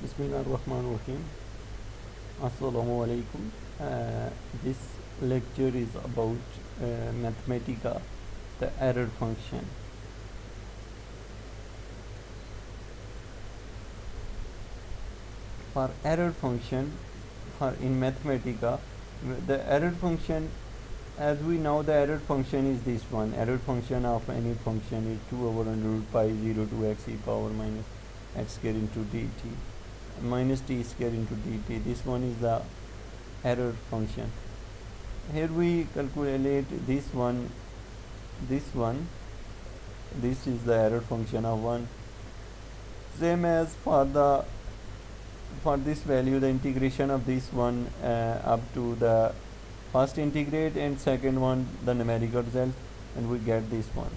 Bismillahirrahmanirrahim. Assalamu alaikum. This lecture is about mathematica, the error function. For error function, for in mathematica, the error function, as we know, the error function is this one. Error function of any function is 2 over under root pi 0 to x e power minus x square into dt minus t square into dt. This one is the error function. Here we calculate this one. This is the error function of 1. Same as for this value, the integration of this one up to the first integrate and second one the numerical result, and we get this one.